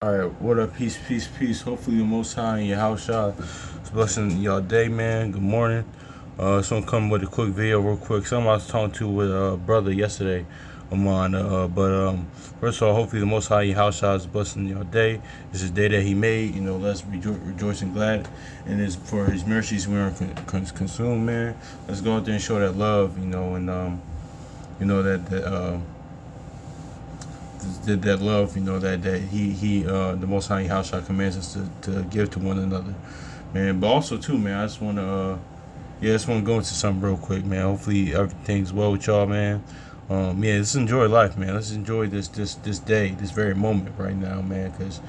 All right, what up? Peace, peace, peace. Hopefully, the Most High in your house, y'all, is blessing y'all day, man. Good morning. Just want to come with a quick video, real quick. Someone I was talking to with a brother yesterday, Amon. First of all, hopefully, the Most High in your house, y'all, is blessing your day. This is a day that He made. Let's rejoice and glad. And it's for His mercies we are consumed, man. Let's go out there and show that love, that love, that he the Most High House commands us to give to one another, man. But also too, man, I just want to go into something real quick, man. Hopefully everything's well with y'all, man. Let's enjoy life, man. Let's enjoy this day, this very moment right now, man. Because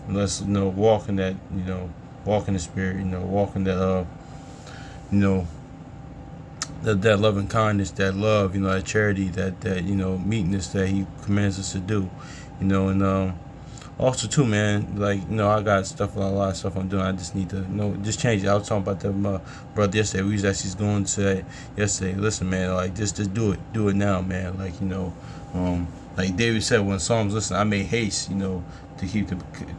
let's walk in that, walk in the spirit, walk in that, that love and kindness, that love, that charity, that meekness that He commands us to do, and also too, man, I got a lot of stuff I'm doing. I just need to just change it. I was talking about that my brother yesterday. We was actually going to that yesterday. Listen, man, just do it now, man. Like David said when Psalms, listen, I made haste, to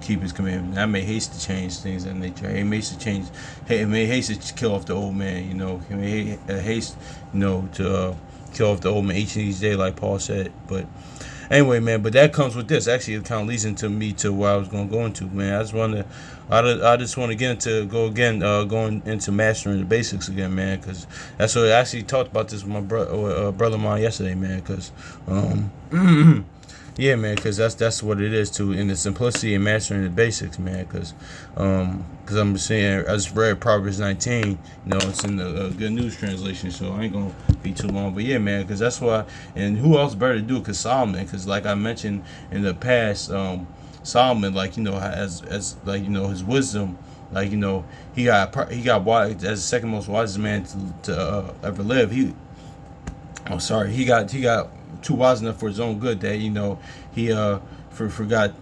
keep His commandments. I made haste to change things in nature. He made haste to change. He made haste to kill off the old man. He made haste, to kill off the old man each and each day, like Paul said. But anyway, man. But that comes with this. Actually, it kind of leads into me to where I was going to go into, man. I just want to get into going into mastering the basics again, man. Because that's what I actually talked about this with my brother of mine yesterday, man. Because yeah, man, because that's what it is too, in the simplicity and mastering the basics, man. Because I'm saying, I just read Proverbs 19. It's in the Good News translation, so I ain't gonna be too long. But yeah, man, because that's why. And who else better to do it? Because Solomon, because like I mentioned in the past, Solomon, has his wisdom, he got wise as the second most wisest man to ever live. He got too wise enough for his own good that he forgot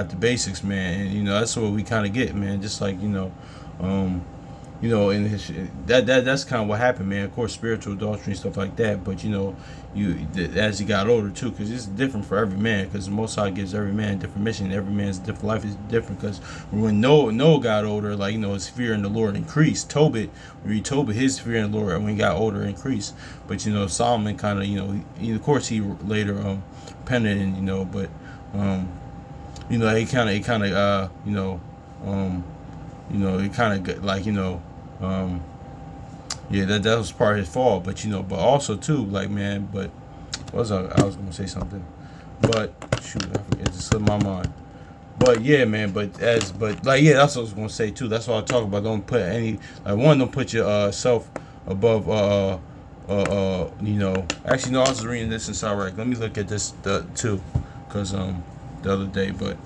the basics, man. And that's what we kind of get, man. Just in his that's kind of what happened, man. Of course, spiritual adultery and stuff like that. But as he got older too, because it's different for every man. Because the Most High gives every man a different mission. Every man's different life is different. Because when Noah got older, his fear in the Lord increased. Tobit, his fear in the Lord when he got older increased. But Solomon kind of of course he later repented, and he kind of it kind of that was part of his fault. But also too, man. But I was gonna say something, but shoot, I forget. It just slipped my mind. But yeah, man. That's what I was gonna say too. That's what I talk about. Don't put don't put your self above Actually, no, I was reading this in Sirach. Let me look at this too, because the other day. But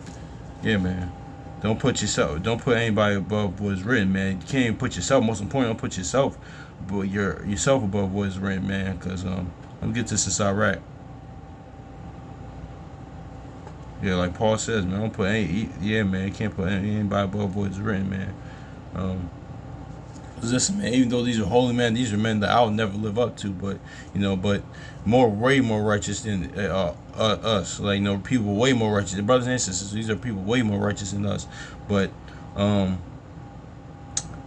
yeah, man. Don't put anybody above what is written, man. You can't even put yourself. Most important, don't put yourself above what is written, man. Because let me get this inside right. Yeah, like Paul says, man. Don't put man. You can't put anybody above what is written, man. Listen, man. Even though these are holy men, these are men that I'll never live up to. But way more righteous than us. People way more righteous. The brothers and sisters, these are people way more righteous than us. But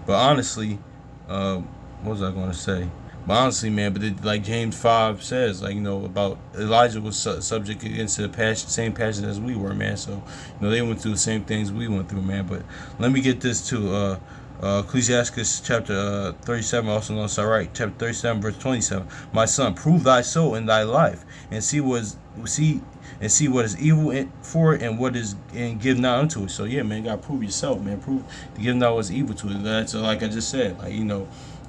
honestly, what was I going to say? But honestly, man, like James 5 says, about Elijah was subject against the same passion as we were, man. So, they went through the same things we went through, man. But let me get this to Ecclesiastes chapter 37, also known as Sirach, chapter 37, verse 27. My son, prove thy soul in thy life, and see what is evil for it, and what is, and give not unto it. So yeah, man, you gotta prove yourself, man. Prove to give not what's evil to it. That's like I just said,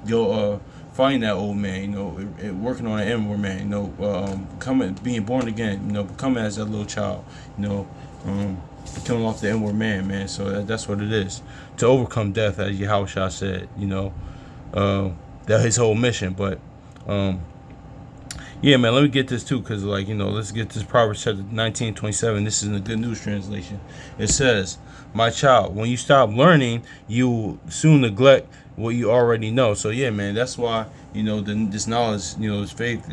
go find that old man, working on an inward man, being born again, becoming as that little child, killing off the inward man. So that's what it is, to overcome death, as Yahushua said, that his whole mission. But yeah, man, let me get this too, because let's get this Proverbs chapter 19:27. This is in the Good News translation. It says, my child, when you stop learning, you will soon neglect what you already know. So yeah, man, that's why this knowledge, this faith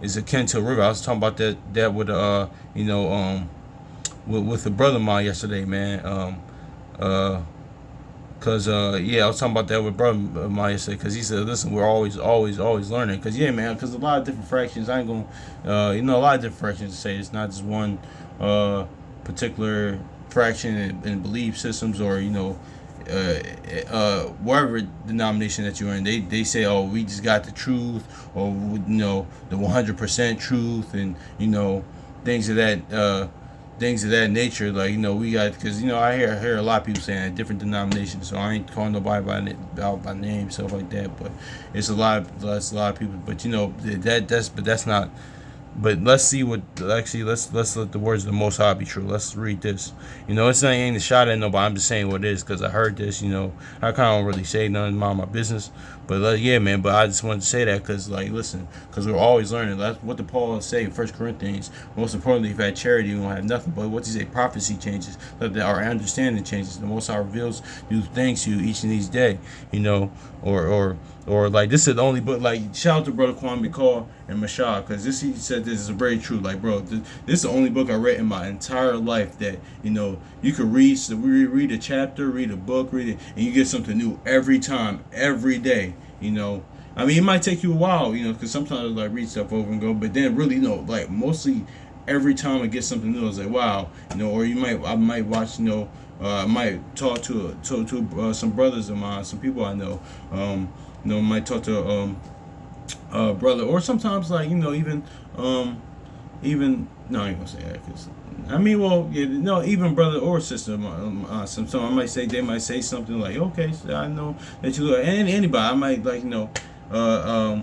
is akin to a river. I was talking about that with with a brother of mine yesterday, man. Uh, Cause yeah, I was talking about that with brother Maya said, cause he said, listen, we're always learning. Cause yeah, man, cause a lot of different fractions. I ain't gonna, a lot of different fractions to say. It's not just one uh particular fraction in belief systems, or whatever denomination that you're in. They say, oh, we just got the truth, or the 100% truth, and things of that. Things of that nature, like we got, because I hear a lot of people saying that different denominations, so I ain't calling nobody out by name, stuff like that, but it's a lot of people, but that's not. But let's see what actually, let's let the words of the Most High be true. Let's read this. It's not ain't a shot at nobody. I'm just saying what it is, because I heard this. I kind of don't really say nothing about my business, but yeah, man. But I just wanted to say that because, like, listen, because we're always learning. That's what the Paul say in 1 Corinthians. Most importantly, if you have charity, we won't have nothing. But what does he say? Prophecy changes. That our understanding changes. The Most High reveals new things to you each and each day. Or like, this is the only book. Like, shout out to brother Kwame Call and Mashah, because he said this is very true. Like, bro, this is the only book I read in my entire life that you could read. So we read a chapter, read a book, read it, and you get something new every time, every day. I mean, it might take you a while, because sometimes I read stuff over and go, but then really, like, mostly every time I get something new, it's like, wow, or I might watch, I might talk to some brothers of mine, some people I know, might talk to brother, or sometimes, like, even no, I ain't gonna say that, because I mean, well, yeah, no, even brother or sister, some I might say, they might say something like, okay, so I know that you look, and anybody, I might, like, I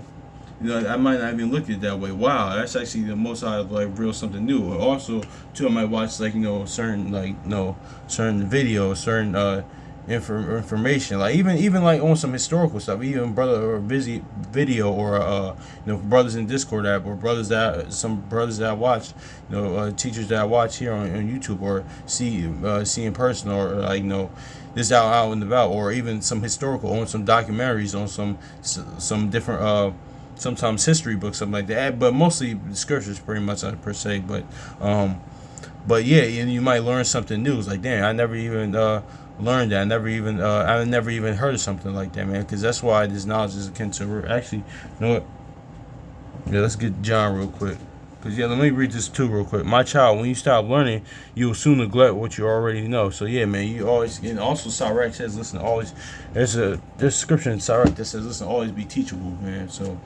might not even look at it that way. Wow, that's actually the most I like real something new. Or also, too, I might watch, like, certain, like, certain videos, certain information, like even like on some historical stuff, even brother or busy video, or brothers in Discord app, or some brothers that I watch, teachers that I watch here on YouTube, or see in person, or like this out and about, or even some historical, on some documentaries, on some different sometimes history books, something like that, but mostly scriptures, pretty much, per se. But yeah, and you might learn something new. It's like, damn, I never even learned that. I never even heard of something like that, man. Because that's why this knowledge is akin to. Actually, you know what? Yeah, let's get John real quick. Because, yeah, let me read this too real quick. My child, when you stop learning, you will soon neglect what you already know. So, yeah, man, you always, and also Sirach says, listen, always, there's scripture in Sirach that says, listen, always be teachable, man. So,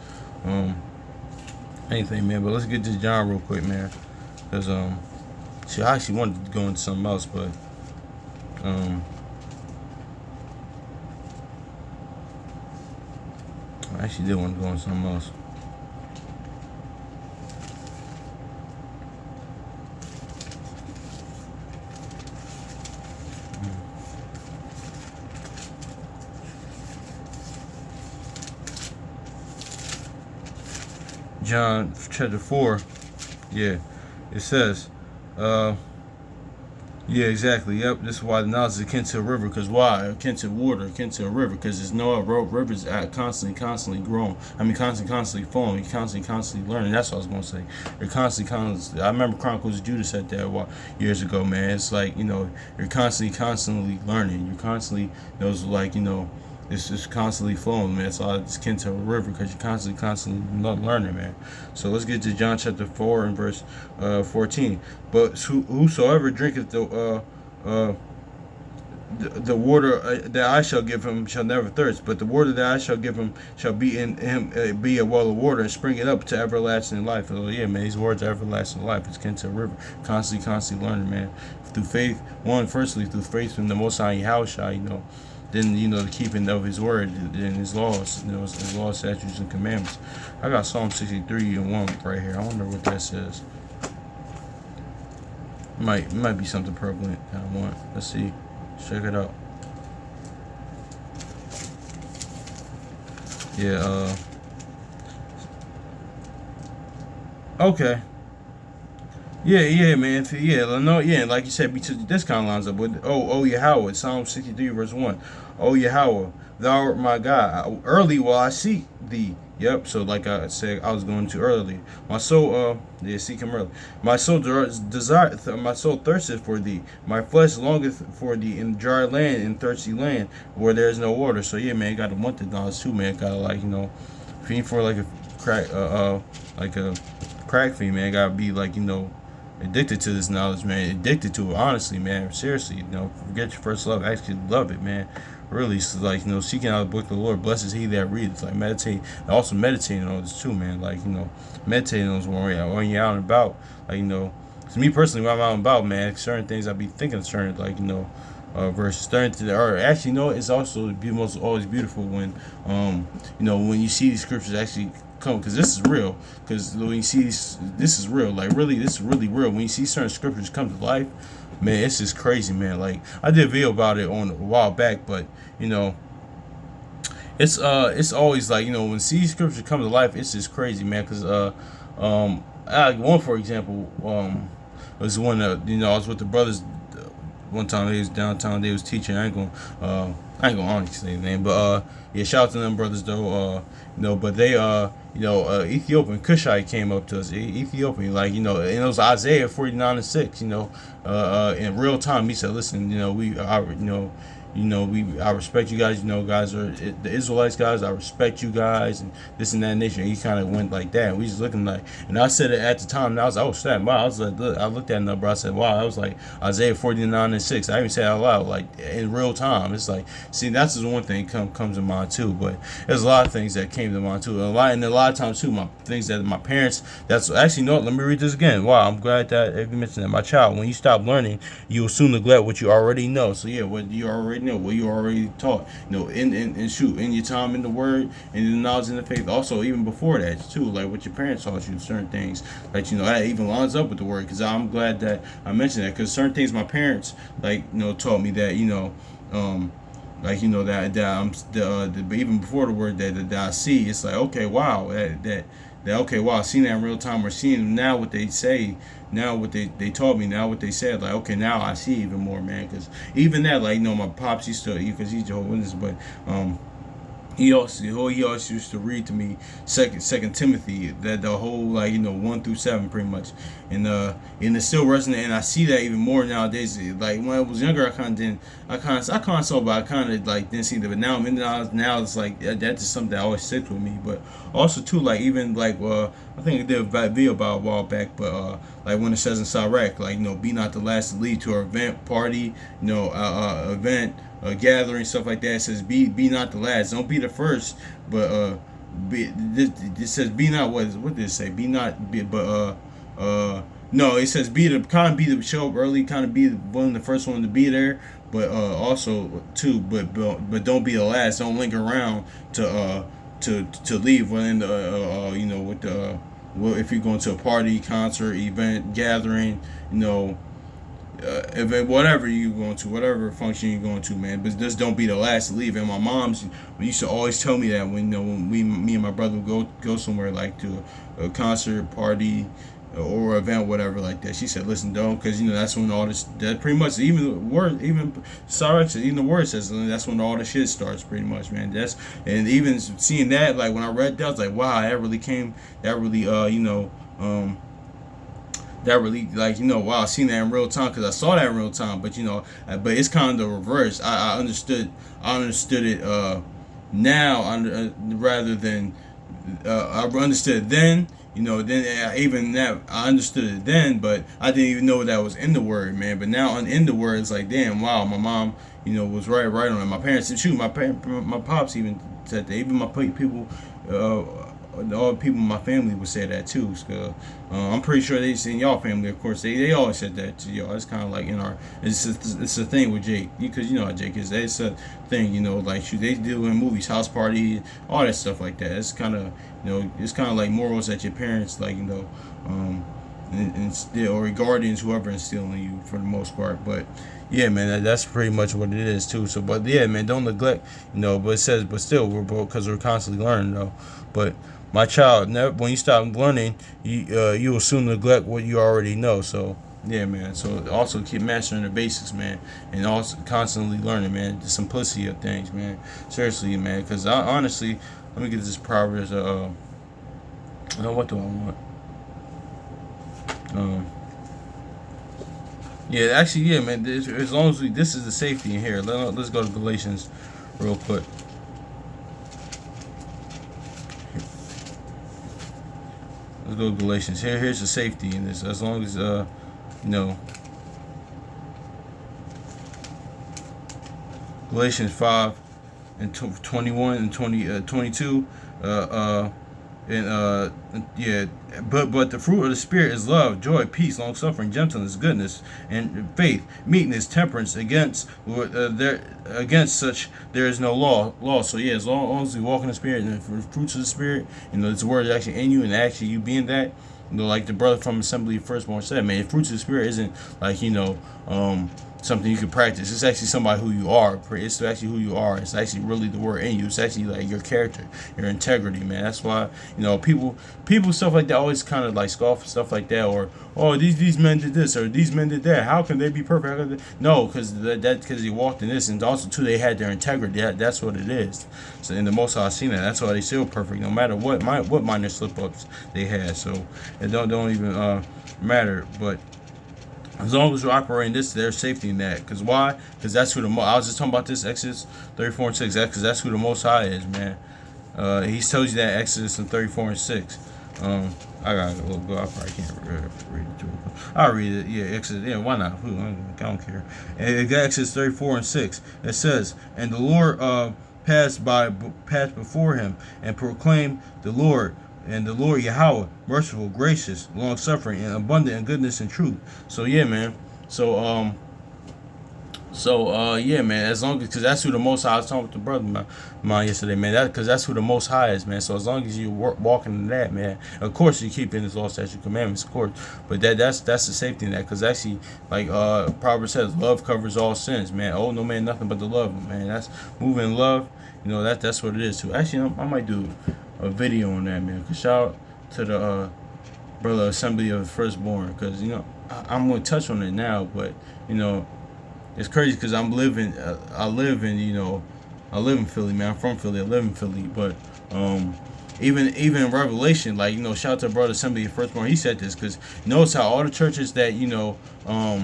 anything, man. But let's get this John real quick, man. Because, see, I actually wanted to go into something else, but, I actually did want to go into something else. John chapter 4, yeah, it says, yeah, exactly, yep, this is why the knowledge is akin to a river, because why? Akin to water, akin to a river, because there's no rivers constantly growing, constantly flowing, constantly learning. That's what I was going to say. You're constantly, I remember Chronicles of Judah said that years ago, man. It's like, you're constantly learning, you're constantly, like, it's just constantly flowing, man. So it's akin to a river, because you're constantly learning, man. So let's get to John chapter 4 and verse 14. But whosoever drinketh the water that I shall give him shall never thirst. But the water that I shall give him shall be in him, be a well of water, and spring it up to everlasting life. So yeah, man, these words are everlasting life. It's akin to a river. Constantly learning, man. Through faith, firstly through faith in the Most High Yahushua, then the keeping of His word and His laws, His laws, statutes, and commandments. I got Psalm 63 and 1 right here. I wonder what that says. Might be something prevalent that I want. Let's see. Check it out. Yeah. Okay. Yeah, man. Yeah, no, yeah. Like you said, this kind of lines up with Yahweh, Psalm 63 verse 1. Oh Yahweh, thou art my God. Early will I seek thee. Yep. So like I said, I was going to earlier. My soul, seek him early. My soul my soul thirsteth for thee. My flesh longeth for thee in dry land, in thirsty land where there is no water. So yeah, man, got to want the knowledge too, man. Gotta fiend for like a crack, like a crack fiend, man. Gotta be addicted to this knowledge, man. Addicted to it, honestly, man. Seriously, forget your first love. Actually, love it, man. Really, so seeking out the book of the Lord. Blessed is he that reads. Like meditate, and also meditating on this too, man. Meditating on this when you're out and about. To me personally, when I'm out and about, man, certain things I be thinking of certain, verses starting to, or actually, it's also most always beautiful when, when you see these scriptures actually come, because this is real. Because when you see this is real. Like really, this is really real. When you see certain scriptures come to life, man, it's just crazy, man. Like I did a video about it on a while back, but it's always when see scripture come to life, it's just crazy, man. Because one for example, was one I was with the brothers one time. They was downtown. They was teaching. I ain't gonna honestly say the name, but yeah, shout out to them brothers though. But they Ethiopian Cushite came up to us. Ethiopian, and it was Isaiah 49:6. In real time, he said, "Listen, I respect you guys. Guys are the Israelites guys. I respect you guys, and this and that nature." And he kind of went like that. And we just looking and I said it at the time. And I was like, "Oh snap!" Wow. I was like, I looked at the number. I said, "Wow." I was like Isaiah 49:6. I even said it out loud, like in real time. It's like, see, that's just one thing comes to mind too. But there's a lot of things that came to mind too. And a lot of times too, my things that my parents. That's actually no. Let me read this again. Wow, I'm glad that you mentioned that. My child, when you stop learning, you will soon neglect what you already know. So yeah, what you already know, what you already taught, in your time in the word and in the knowledge and the faith. Also, even before that too, like what your parents taught you, certain things that even lines up with the word. Because I'm glad that I mentioned that, because certain things my parents taught me that but even before the word that I see, it's like, okay, wow, that okay, wow, I've seen that in real time, or seeing now what they say, now what they taught me, now what they said, like, okay, now I see even more, man. Because even that, my pops used to, because he's Jehovah's Witness, but he also used to read to me second Timothy, that the whole 1 through 7 pretty much, and it's still resonating. And I see that even more nowadays. Like when I was younger, I kind of saw, but I kind of didn't see that. But now it's like that's just something that always sticks with me. But also too, even I think I did a video about a while back, but when it says in Sirach, be not the last to lead to an event, party, event, gathering, stuff like that. It says be not the last. Don't be the first, but it says be not, what did it say? Be not be, but no, it says be the show up early, kind of be one of the first one to be there, but also too, but don't be the last. Don't linger around to leave when with the if you're going to a party, concert, event, gathering, event, whatever you going to, whatever function you're going to, man. But just don't be the last to leave. And my mom's used to always tell me that when me and my brother would go somewhere, like to a concert, party, or event, whatever like that. She said, "Listen, don't," because that's when all this, that pretty much, even the word, even sorry, even the word says that's when all the shit starts, pretty much, man. And even seeing that, like when I read that, I was like, wow, that really that really, wow, I seen that in real time, because I saw that in real time. But but it's kind of the reverse. I understood it now, rather than I understood it then. Then even that I understood it then, but I didn't even know that was in the word, man. But now in the word, it's like, damn, wow, my mom, was right on it. My parents, shoot, my pops even said that. Even my people, all the people in my family would say that too. So, I'm pretty sure they in y'all family, of course, they always said that to y'all. It's kind of like in our, it's a thing with Jake, because how Jake is. It's a thing, shoot, they do in movies, house party, all that stuff like that. It's kind of, it's kind of like morals that your parents instill, or guardians, whoever instilling you, for the most part. But yeah, man, that's pretty much what it is too. So, but yeah, man, don't neglect, but it says, but still, we're both, because we're constantly learning though. But My child, when you stop learning, you will soon neglect what you already know. So yeah, man. So also keep mastering the basics, man, and also constantly learning, man. The simplicity of things, man. Seriously, man. Because honestly, let me get this Proverbs. What do I want? Um, yeah, actually, yeah, man. As long as this is the safety in here. Let's go to Galatians, real quick. Let's go to Galatians. Here's the safety in this. As long as you know, Galatians 5 and 21 and 22. Uh, uh, and yeah, but the fruit of the spirit is love, joy, peace, long suffering, gentleness, goodness, and faith, meekness, temperance. Against such there is no law. So yeah, as long as we walk in the spirit and for the fruits of the spirit, this word is actually in you, and actually you being that. Like the brother from Assembly of Firstborn said, man, fruits of the spirit isn't like something you can practice. It's actually somebody who you are. It's actually who you are. It's actually really the word in you. It's actually like your character, your integrity, man. That's why people stuff like that always kind of like scoff stuff like that, or oh these men did this or these men did that. How can they be perfect? How can they? No, because because they walked in this, and also too they had their integrity. That's what it is. So in the Most High, I seen that. That's why they still perfect, no matter what minor slip ups they had. So it don't even matter, but. As long as we're operating this, there's safety in that. Because why? Because that's who I was just talking about this, Exodus 34 and 6. Because that's who the Most High is, man. He tells you that Exodus in 34 and 6. I gotta go. I probably can't read it too. I'll read it. Yeah, Exodus. Yeah, why not? I don't care. And Exodus 34 and 6. It says, and the Lord passed before him and proclaimed the Lord. And the Lord Yahweh, merciful, gracious, long suffering, and abundant in goodness and truth. So yeah, man. Yeah, man. As long as, because that's who the Most High. I was talking with the brother mine yesterday, man. Because that's who the Most High is, man. So as long as you walking in that, man. Of course, you keep in His law, statute, commandments, of course. But that's the safety in that. Because actually, like Proverbs says, love covers all sins, man. Oh no, man, nothing but the love, man. That's moving in love. That's what it is too. Actually, I might do a video on that, man. Cause shout out to the brother Assembly of Firstborn. Cause I'm gonna touch on it now, but it's crazy because I live in Philly, man. I'm from Philly. I live in Philly, but even in Revelation, like shout out to brother Assembly of Firstborn. He said this because notice how all the churches that that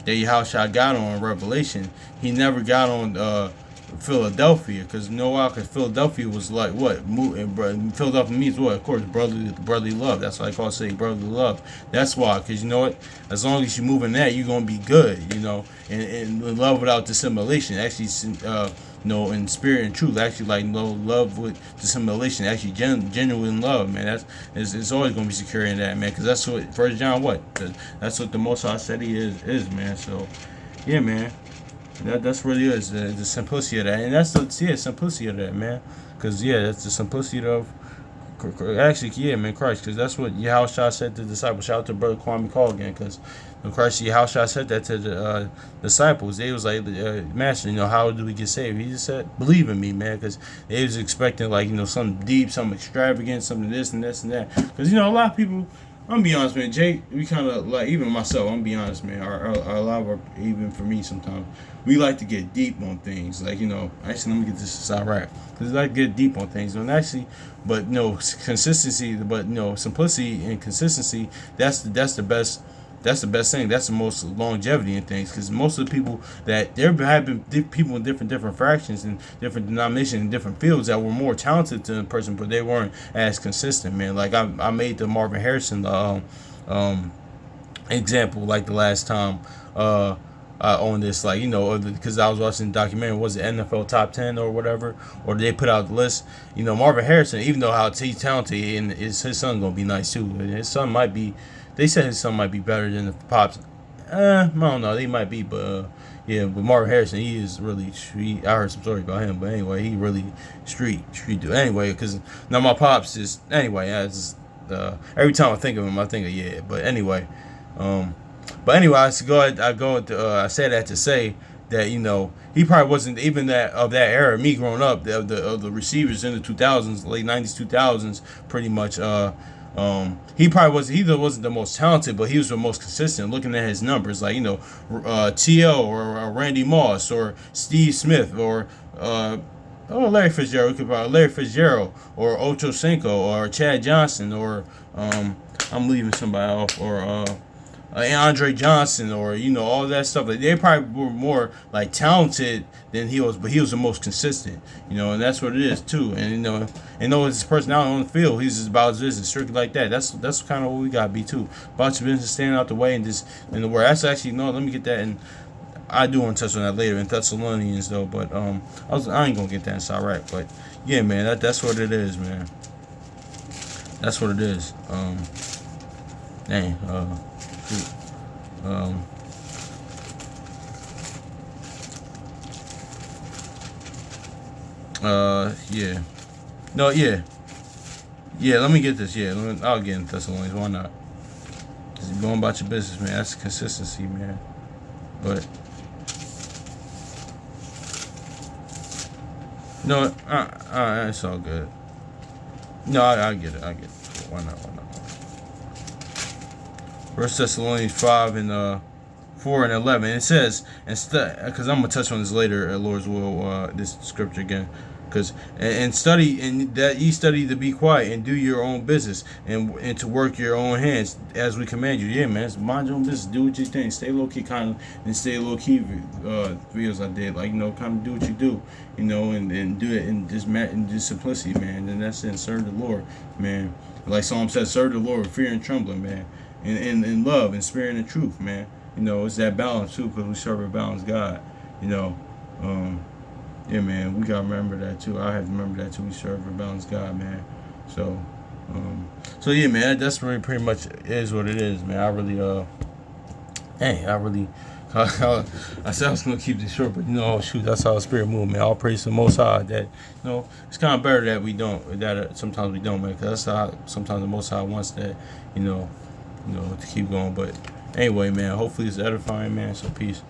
Yahushua got on Revelation, he never got on Philadelphia, because because Philadelphia was like what? Philadelphia means what? Of course, brotherly love. That's why I call it say brotherly love. That's why, because you know what? As long as you move in that, you're gonna be good. And love without dissimulation. Actually, in spirit and truth. Actually, like love with dissimulation. Actually, genuine love, man. It's always gonna be secure in that, man. Because that's what First John that's what the Most High said he is, man. So, yeah, man. That's really is the simplicity of that, and that's the simplicity of that, man. Because that's the simplicity of actually, man, Christ. Because that's what Yahushua said to the disciples. Shout out to brother Kwame Call again, because Christ Yahushua said that to the disciples. They was like, Master, how do we get saved? He just said, believe in me, man, because they was expecting like something deep, something extravagant, something this and this and that. Because a lot of people. I'm gonna be honest, man. Jake, we kind of like, even myself, I'm gonna be honest, man. Our lot of our, even for me sometimes, we like to get deep on things. Like, actually, let me get this side right. Because I like to get deep on things. And actually, but consistency, but simplicity and consistency, that's the best. That's the best thing. That's the most longevity in things, because most of the people that there have been people in different fractions and different denominations and different fields that were more talented than the person, but they weren't as consistent, man. Like I made the Marvin Harrison example like the last time on this, like because I was watching the documentary, was it NFL Top 10 or whatever, or they put out the list. Marvin Harrison, even though how he's talented, and his son gonna be nice too. His son might be. They said his son might be better than the Pops. I don't know. They might be, but but Marvin Harrison, he is really street. I heard some story about him, but anyway, he really street dude. Anyway, because now my Pops is anyway. Every time I think of him, I think of But anyway, I say that to say that he probably wasn't even that of that era. Me growing up, of the receivers in the 2000s, late 90s, 2000s, pretty much. He probably wasn't the most talented, but he was the most consistent. Looking at his numbers, like T.O. or Randy Moss or Steve Smith or Larry Fitzgerald. We could probably Larry Fitzgerald or Ocho Cinco or Chad Johnson or I'm leaving somebody off or Andre Johnson or all that stuff. Like they probably were more like talented than he was, but he was the most consistent. And that's what it is too. And his personality on the field, he's just about his business, strictly like that. That's kind of what we gotta be too. About your business, standing out the way, and just in the word. That's actually no. Let me get that, and I do want to touch on that later in Thessalonians though. But I ain't gonna get that inside right. But yeah, man, that's what it is, man. That's what it is. Dang. Yeah. No, yeah. Yeah, let me get this. Yeah, I'll get in Thessalonians. Why not? Just going about your business, man. That's consistency, man. But no, it's all good. No, I get it. I get it. Why not? Why not? First Thessalonians 5 and 4 and 11. It says, because I'm gonna touch on this later at Lord's will, this scripture again. And study, and that ye study to be quiet and do your own business and to work your own hands as we command you. Yeah, man, mind your own business. Do what you think. Stay low key, kind of, and stay low key. Videos I did, like kind of do what you do, and do it in just simplicity, man. And that's it. And serve the Lord, man. Like Psalm says, serve the Lord with fear and trembling, man, and in love and spirit and truth, man. It's that balance too, because we serve a balanced God. Yeah, man, we gotta remember that too. I have to remember that too. We serve a balanced God, man. So yeah, man, that's really pretty much is what it is, man. I really, I said I was gonna keep this short, but shoot, that's how the spirit moves, man. All praise to the Most High. That it's kind of better that we don't. That sometimes we don't, man. Because that's how sometimes the Most High wants that, to keep going. But anyway, man, hopefully it's edifying, man. So peace.